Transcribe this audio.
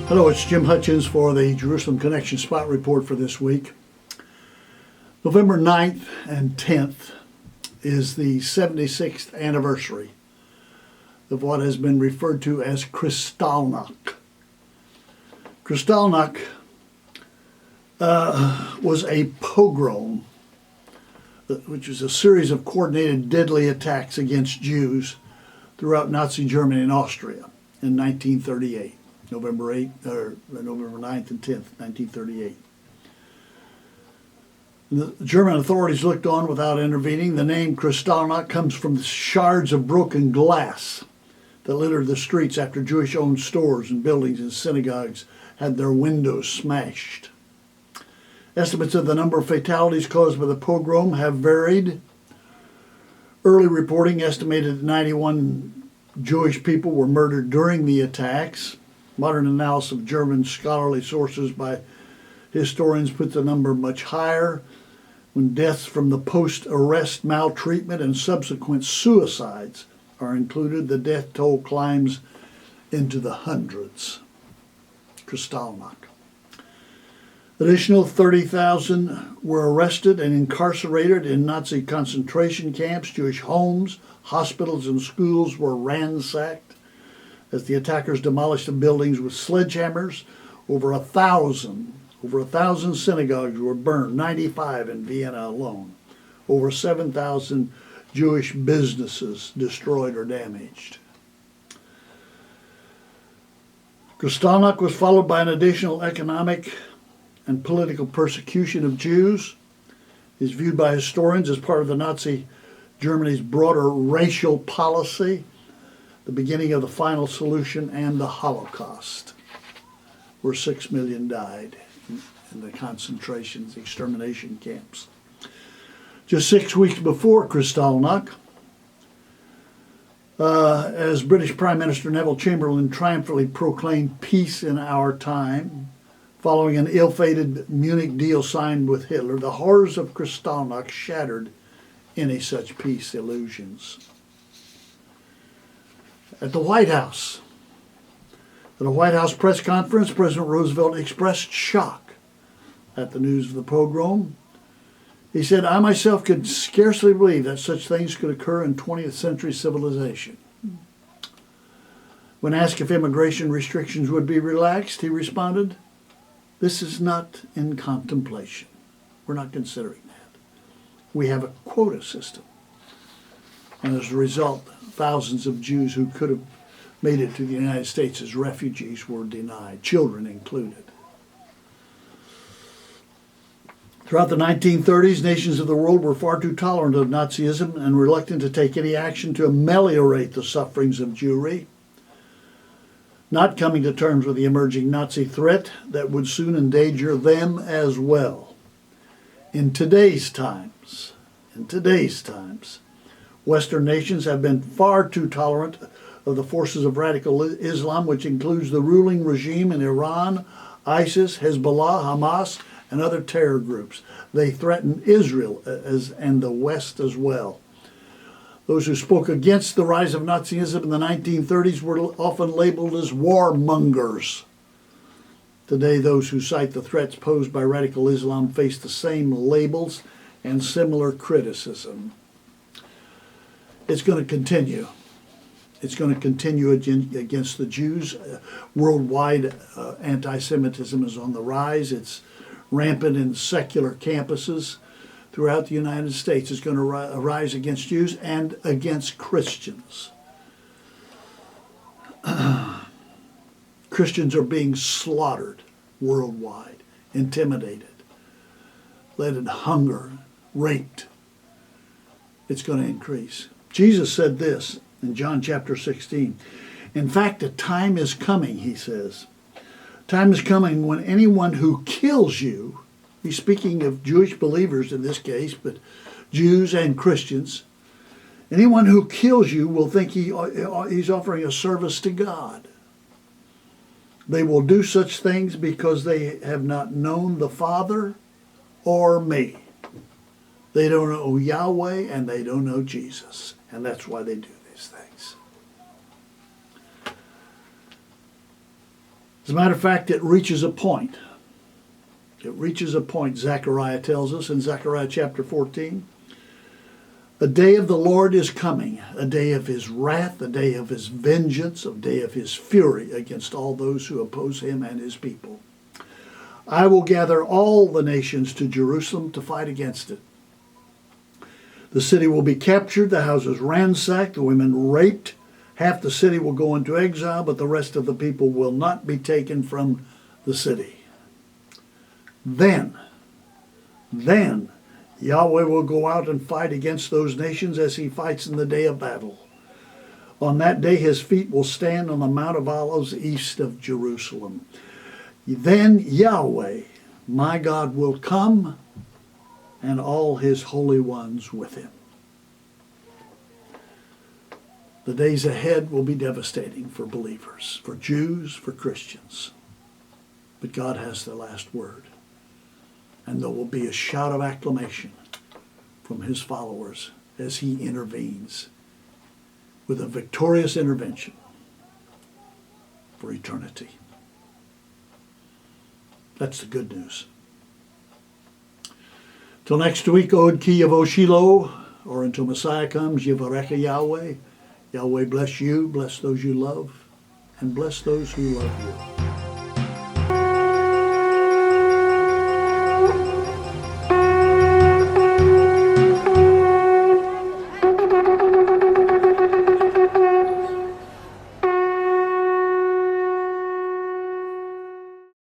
Hello, it's Jim Hutchins for the Jerusalem Connection Spot Report for this week. November 9th and 10th is the 76th anniversary of what has been referred to as Kristallnacht. Kristallnacht was a pogrom, which was a series of coordinated deadly attacks against Jews throughout Nazi Germany and Austria in 1938. November 9th and 10th, 1938. The German authorities looked on without intervening. The name Kristallnacht comes from the shards of broken glass that littered the streets after Jewish-owned stores and buildings and synagogues had their windows smashed. Estimates of the number of fatalities caused by the pogrom have varied. Early reporting estimated that 91 Jewish people were murdered during the attacks. Modern analysis of German scholarly sources by historians put the number much higher. When deaths from the post-arrest maltreatment and subsequent suicides are included, the death toll climbs into the hundreds. Kristallnacht. Additional 30,000 were arrested and incarcerated in Nazi concentration camps. Jewish homes, hospitals, and schools were ransacked as the attackers demolished the buildings with sledgehammers. Over a thousand synagogues were burned, 95 in Vienna alone. Over 7,000 Jewish businesses destroyed or damaged. Kristallnacht was followed by an additional economic and political persecution of Jews. It is viewed by historians as part of the Nazi Germany's broader racial policy, the beginning of the final solution, and the Holocaust, where 6 million died in the extermination camps. Just 6 weeks before Kristallnacht, as British Prime Minister Neville Chamberlain triumphantly proclaimed peace in our time, following an ill-fated Munich deal signed with Hitler, the horrors of Kristallnacht shattered any such peace illusions. At the White House press conference, President Roosevelt expressed shock at the news of the pogrom. He said, "I myself could scarcely believe that such things could occur in 20th century civilization." When asked if immigration restrictions would be relaxed, he responded, "This is not in contemplation. We're not considering that. We have a quota system." And as a result, thousands of Jews who could have made it to the United States as refugees were denied, children included. Throughout the 1930s, nations of the world were far too tolerant of Nazism and reluctant to take any action to ameliorate the sufferings of Jewry, not coming to terms with the emerging Nazi threat that would soon endanger them as well. In today's times, Western nations have been far too tolerant of the forces of radical Islam, which includes the ruling regime in Iran, ISIS, Hezbollah, Hamas, and other terror groups. They threaten Israel and the West as well. Those who spoke against the rise of Nazism in the 1930s were often labeled as warmongers. Today, those who cite the threats posed by radical Islam face the same labels and similar criticism. It's going to continue. It's going to continue against the Jews. Worldwide anti-Semitism is on the rise. It's rampant in secular campuses throughout the United States. It's going to rise against Jews and against Christians. Christians are being slaughtered worldwide, intimidated, led in hunger, raped. It's going to increase. Jesus said this in John chapter 16. "In fact, a time is coming," he says. "Time is coming when anyone who kills you," he's speaking of Jewish believers in this case, but Jews and Christians, "anyone who kills you will think he's offering a service to God. They will do such things because they have not known the Father or me." They don't know Yahweh and they don't know Jesus. And that's why they do these things. As a matter of fact, it reaches a point. It reaches a point, Zechariah tells us in Zechariah chapter 14. A day of the Lord is coming, a day of his wrath, a day of his vengeance, a day of his fury against all those who oppose him and his people. I will gather all the nations to Jerusalem to fight against it. The city will be captured, the houses ransacked, the women raped. Half the city will go into exile, but the rest of the people will not be taken from the city. Then Yahweh will go out and fight against those nations as he fights in the day of battle. On that day his feet will stand on the Mount of Olives east of Jerusalem. Then Yahweh, my God, will come, and all his holy ones with him. The days ahead will be devastating for believers, for Jews, for Christians. But God has the last word. And there will be a shout of acclamation from his followers as he intervenes with a victorious intervention for eternity. That's the good news. Till next week, Od Ki Yavo Shiloh, or until Messiah comes, Yivarecha Yahweh. Yahweh bless you, bless those you love, and bless those who love you.